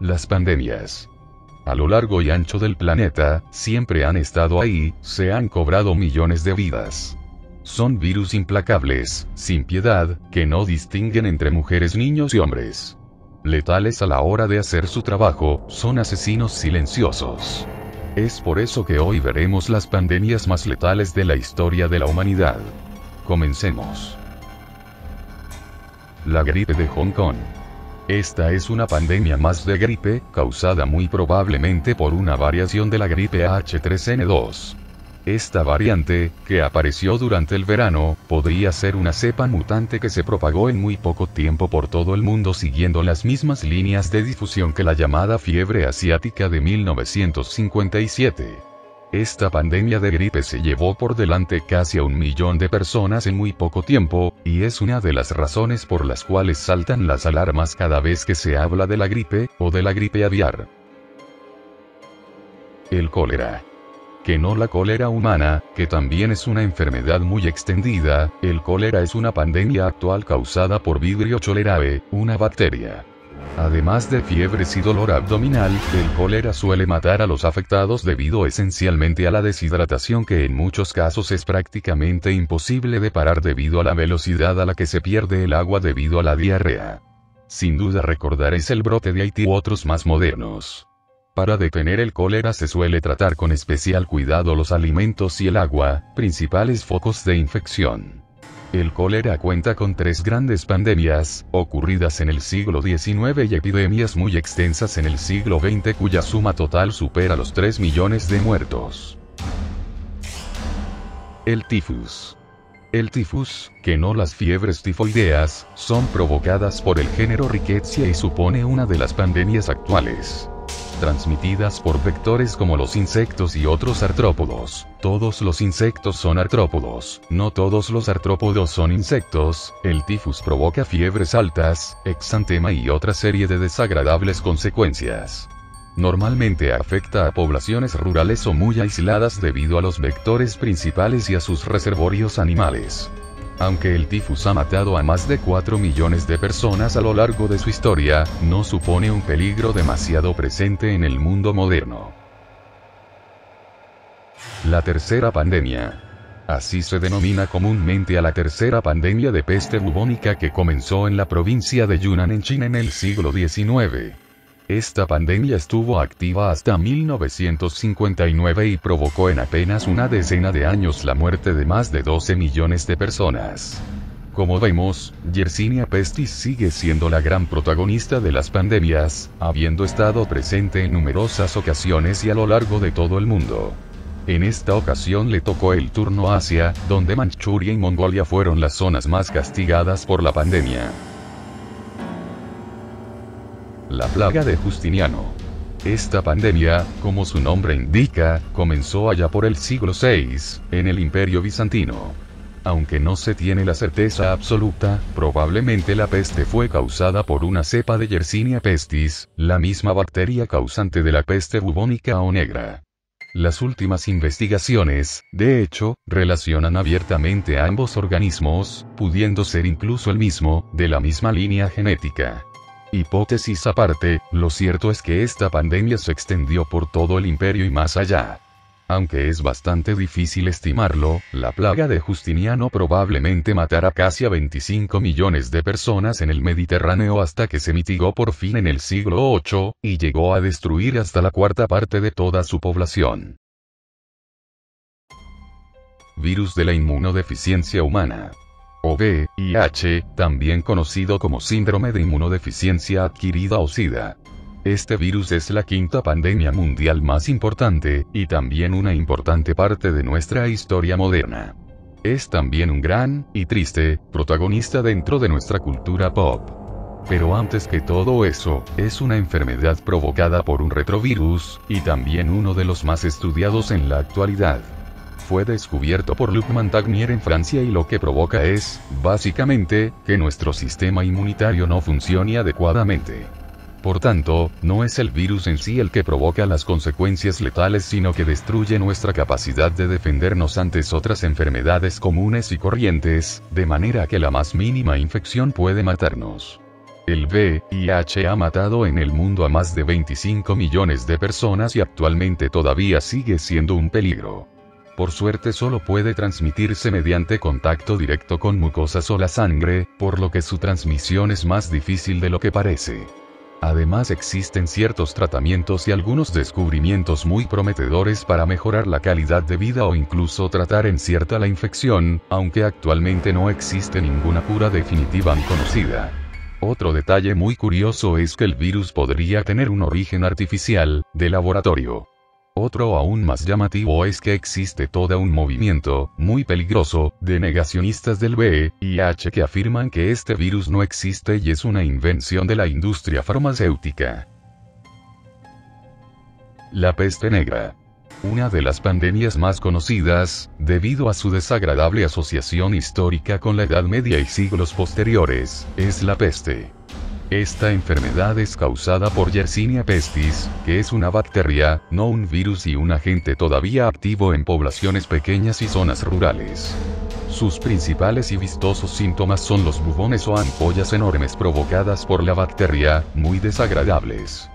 Las pandemias, a lo largo y ancho del planeta, siempre han estado ahí, se han cobrado millones de vidas. Son virus implacables, sin piedad, que no distinguen entre mujeres, niños y hombres. Letales a la hora de hacer su trabajo, son asesinos silenciosos. Es por eso que hoy veremos las pandemias más letales de la historia de la humanidad. Comencemos. La gripe de Hong Kong. Esta es una pandemia más de gripe, causada muy probablemente por una variación de la gripe H3N2. Esta variante, que apareció durante el verano, podría ser una cepa mutante que se propagó en muy poco tiempo por todo el mundo siguiendo las mismas líneas de difusión que la llamada fiebre asiática de 1957. Esta pandemia de gripe se llevó por delante casi a 1 millón de personas en muy poco tiempo, y es una de las razones por las cuales saltan las alarmas cada vez que se habla de la gripe, o de la gripe aviar. El cólera. Que no la cólera humana, que también es una enfermedad muy extendida, el cólera es una pandemia actual causada por Vibrio cholerae, una bacteria. Además de fiebres y dolor abdominal, el cólera suele matar a los afectados debido esencialmente a la deshidratación que en muchos casos es prácticamente imposible de parar debido a la velocidad a la que se pierde el agua debido a la diarrea. Sin duda recordaréis el brote de Haití u otros más modernos. Para detener el cólera se suele tratar con especial cuidado los alimentos y el agua, principales focos de infección. El cólera cuenta con 3 grandes pandemias, ocurridas en el siglo XIX y epidemias muy extensas en el siglo XX cuya suma total supera los 3 millones de muertos. El tifus. El tifus, que no las fiebres tifoideas, son provocadas por el género Rickettsia y supone una de las pandemias actuales. Transmitidas por vectores como los insectos y otros artrópodos. Todos los insectos son artrópodos, no todos los artrópodos son insectos. El tifus provoca fiebres altas, exantema y otra serie de desagradables consecuencias. Normalmente afecta a poblaciones rurales o muy aisladas debido a los vectores principales y a sus reservorios animales. Aunque el tifus ha matado a más de 4 millones de personas a lo largo de su historia, no supone un peligro demasiado presente en el mundo moderno. La tercera pandemia. Así se denomina comúnmente a la tercera pandemia de peste bubónica que comenzó en la provincia de Yunnan en China en el siglo XIX. Esta pandemia estuvo activa hasta 1959 y provocó en apenas una decena de años la muerte de más de 12 millones de personas. Como vemos, Yersinia pestis sigue siendo la gran protagonista de las pandemias, habiendo estado presente en numerosas ocasiones y a lo largo de todo el mundo. En esta ocasión le tocó el turno a Asia, donde Manchuria y Mongolia fueron las zonas más castigadas por la pandemia. La plaga de Justiniano. Esta pandemia, como su nombre indica, comenzó allá por el siglo VI, en el Imperio Bizantino. Aunque no se tiene la certeza absoluta, probablemente la peste fue causada por una cepa de Yersinia pestis, la misma bacteria causante de la peste bubónica o negra. Las últimas investigaciones, de hecho, relacionan abiertamente a ambos organismos, pudiendo ser incluso el mismo, de la misma línea genética. Hipótesis aparte, lo cierto es que esta pandemia se extendió por todo el imperio y más allá. Aunque es bastante difícil estimarlo, la plaga de Justiniano probablemente matara casi a 25 millones de personas en el Mediterráneo hasta que se mitigó por fin en el siglo VIII, y llegó a destruir hasta la 1/4 parte de toda su población. Virus de la inmunodeficiencia humana. O VIH, también conocido como síndrome de inmunodeficiencia adquirida o SIDA. Este virus es la 5ª pandemia mundial más importante, y también una importante parte de nuestra historia moderna. Es también un gran, y triste, protagonista dentro de nuestra cultura pop. Pero antes que todo eso, es una enfermedad provocada por un retrovirus, y también uno de los más estudiados en la actualidad. Fue descubierto por Luc Montagnier en Francia y lo que provoca es, básicamente, que nuestro sistema inmunitario no funcione adecuadamente. Por tanto, no es el virus en sí el que provoca las consecuencias letales sino que destruye nuestra capacidad de defendernos ante otras enfermedades comunes y corrientes, de manera que la más mínima infección puede matarnos. El VIH ha matado en el mundo a más de 25 millones de personas y actualmente todavía sigue siendo un peligro. Por suerte solo puede transmitirse mediante contacto directo con mucosas o la sangre, por lo que su transmisión es más difícil de lo que parece. Además existen ciertos tratamientos y algunos descubrimientos muy prometedores para mejorar la calidad de vida o incluso tratar en cierta la infección, aunque actualmente no existe ninguna cura definitiva ni conocida. Otro detalle muy curioso es que el virus podría tener un origen artificial, de laboratorio. Otro aún más llamativo es que existe todo un movimiento, muy peligroso, de negacionistas del VIH que afirman que este virus no existe y es una invención de la industria farmacéutica. La peste negra. Una de las pandemias más conocidas, debido a su desagradable asociación histórica con la Edad Media y siglos posteriores, es la peste. Esta enfermedad es causada por Yersinia pestis, que es una bacteria, no un virus y un agente todavía activo en poblaciones pequeñas y zonas rurales. Sus principales y vistosos síntomas son los bubones o ampollas enormes provocadas por la bacteria, muy desagradables.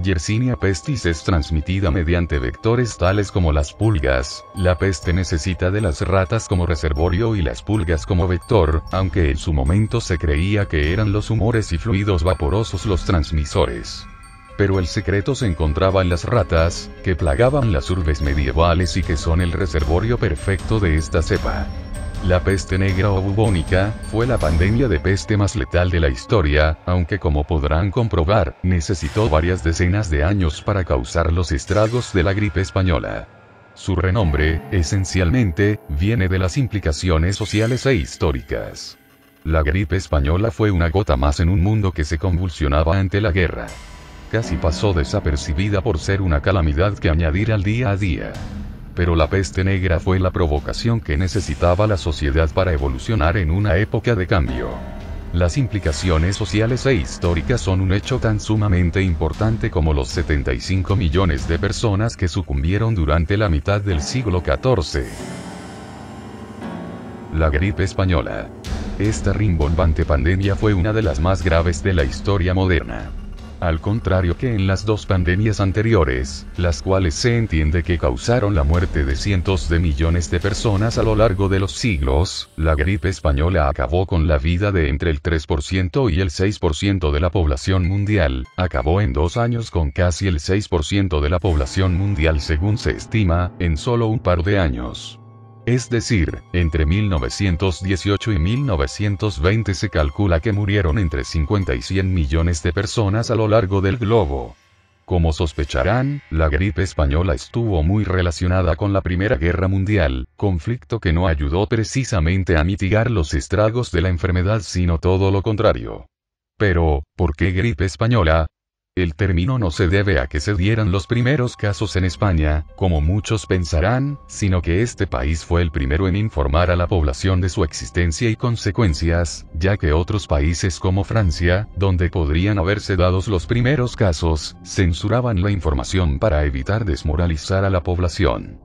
Yersinia pestis es transmitida mediante vectores tales como las pulgas. La peste necesita de las ratas como reservorio y las pulgas como vector, aunque en su momento se creía que eran los humores y fluidos vaporosos los transmisores. Pero el secreto se encontraba en las ratas, que plagaban las urbes medievales y que son el reservorio perfecto de esta cepa. La peste negra o bubónica, fue la pandemia de peste más letal de la historia, aunque como podrán comprobar, necesitó varias decenas de años para causar los estragos de la gripe española. Su renombre, esencialmente, viene de las implicaciones sociales e históricas. La gripe española fue una gota más en un mundo que se convulsionaba ante la guerra. Casi pasó desapercibida por ser una calamidad que añadir al día a día. Pero la peste negra fue la provocación que necesitaba la sociedad para evolucionar en una época de cambio. Las implicaciones sociales e históricas son un hecho tan sumamente importante como los 75 millones de personas que sucumbieron durante la mitad del siglo XIV. La gripe española. Esta rimbombante pandemia fue una de las más graves de la historia moderna. Al contrario que en las dos pandemias anteriores, las cuales se entiende que causaron la muerte de cientos de millones de personas a lo largo de los siglos, la gripe española acabó con la vida de entre el 3% y el 6% de la población mundial, acabó en 2 años con casi el 6% de la población mundial según se estima, en solo un par de años. Es decir, entre 1918 y 1920 se calcula que murieron entre 50 y 100 millones de personas a lo largo del globo. Como sospecharán, la gripe española estuvo muy relacionada con la Primera Guerra Mundial, conflicto que no ayudó precisamente a mitigar los estragos de la enfermedad sino todo lo contrario. Pero, ¿por qué gripe española? El término no se debe a que se dieran los primeros casos en España, como muchos pensarán, sino que este país fue el primero en informar a la población de su existencia y consecuencias, ya que otros países como Francia, donde podrían haberse dado los primeros casos, censuraban la información para evitar desmoralizar a la población.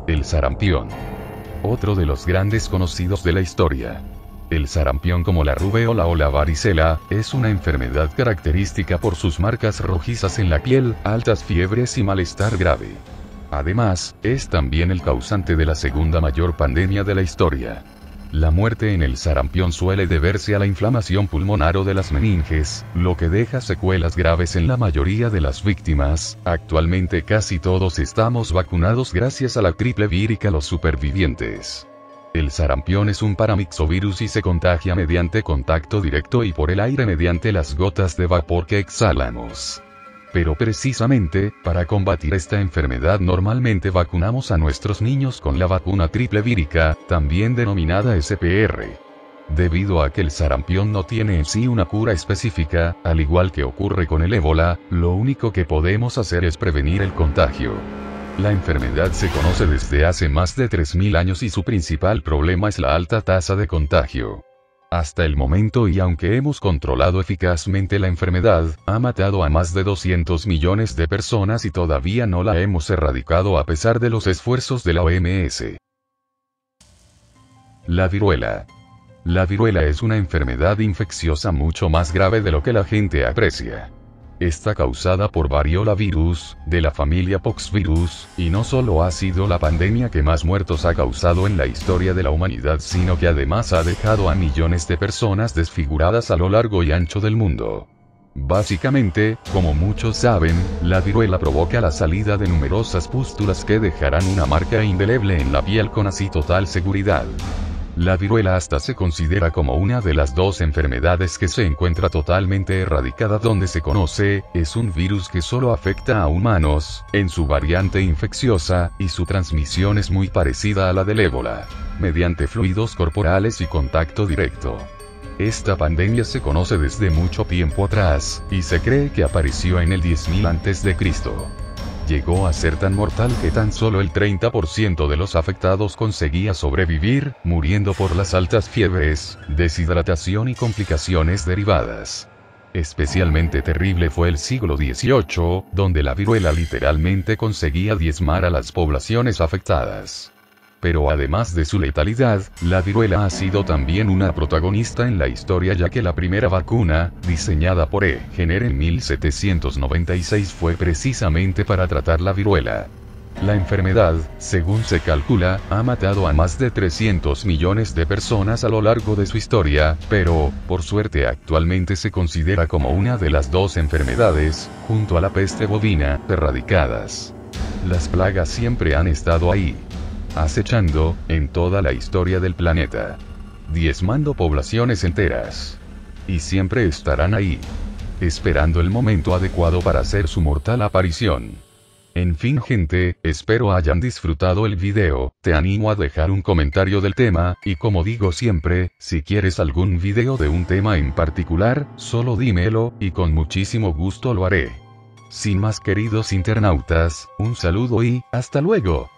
El sarampión. Otro de los grandes conocidos de la historia. El sarampión, como la rubéola o la varicela, es una enfermedad característica por sus marcas rojizas en la piel, altas fiebres y malestar grave. Además, es también el causante de la segunda mayor pandemia de la historia. La muerte en el sarampión suele deberse a la inflamación pulmonar o de las meninges, lo que deja secuelas graves en la mayoría de las víctimas. Actualmente casi todos estamos vacunados gracias a la triple vírica los supervivientes. El sarampión es un paramyxovirus y se contagia mediante contacto directo y por el aire mediante las gotas de vapor que exhalamos. Pero precisamente, para combatir esta enfermedad normalmente vacunamos a nuestros niños con la vacuna triple vírica, también denominada SPR. Debido a que el sarampión no tiene en sí una cura específica, al igual que ocurre con el ébola, lo único que podemos hacer es prevenir el contagio. La enfermedad se conoce desde hace más de 3000 años y su principal problema es la alta tasa de contagio. Hasta el momento, y aunque hemos controlado eficazmente la enfermedad, ha matado a más de 200 millones de personas y todavía no la hemos erradicado a pesar de los esfuerzos de la OMS. La viruela. La viruela es una enfermedad infecciosa mucho más grave de lo que la gente aprecia. Está causada por variola virus, de la familia poxvirus, y no solo ha sido la pandemia que más muertos ha causado en la historia de la humanidad, sino que además ha dejado a millones de personas desfiguradas a lo largo y ancho del mundo. Básicamente, como muchos saben, la viruela provoca la salida de numerosas pústulas que dejarán una marca indeleble en la piel con así total seguridad. La viruela hasta se considera como una de las 2 enfermedades que se encuentra totalmente erradicada donde se conoce, es un virus que solo afecta a humanos, en su variante infecciosa, y su transmisión es muy parecida a la del ébola, mediante fluidos corporales y contacto directo. Esta pandemia se conoce desde mucho tiempo atrás, y se cree que apareció en el 10.000 a.C. Llegó a ser tan mortal que tan solo el 30% de los afectados conseguía sobrevivir, muriendo por las altas fiebres, deshidratación y complicaciones derivadas. Especialmente terrible fue el siglo XVIII, donde la viruela literalmente conseguía diezmar a las poblaciones afectadas. Pero además de su letalidad, la viruela ha sido también una protagonista en la historia, ya que la primera vacuna, diseñada por E. Jenner en 1796, fue precisamente para tratar la viruela. La enfermedad, según se calcula, ha matado a más de 300 millones de personas a lo largo de su historia, pero, por suerte actualmente se considera como una de las 2 enfermedades, junto a la peste bovina, erradicadas. Las plagas siempre han estado ahí, acechando, en toda la historia del planeta, diezmando poblaciones enteras. Y siempre estarán ahí, esperando el momento adecuado para hacer su mortal aparición. En fin gente, espero hayan disfrutado el video, te animo a dejar un comentario del tema, y como digo siempre, si quieres algún video de un tema en particular, solo dímelo, y con muchísimo gusto lo haré. Sin más queridos internautas, un saludo y, hasta luego.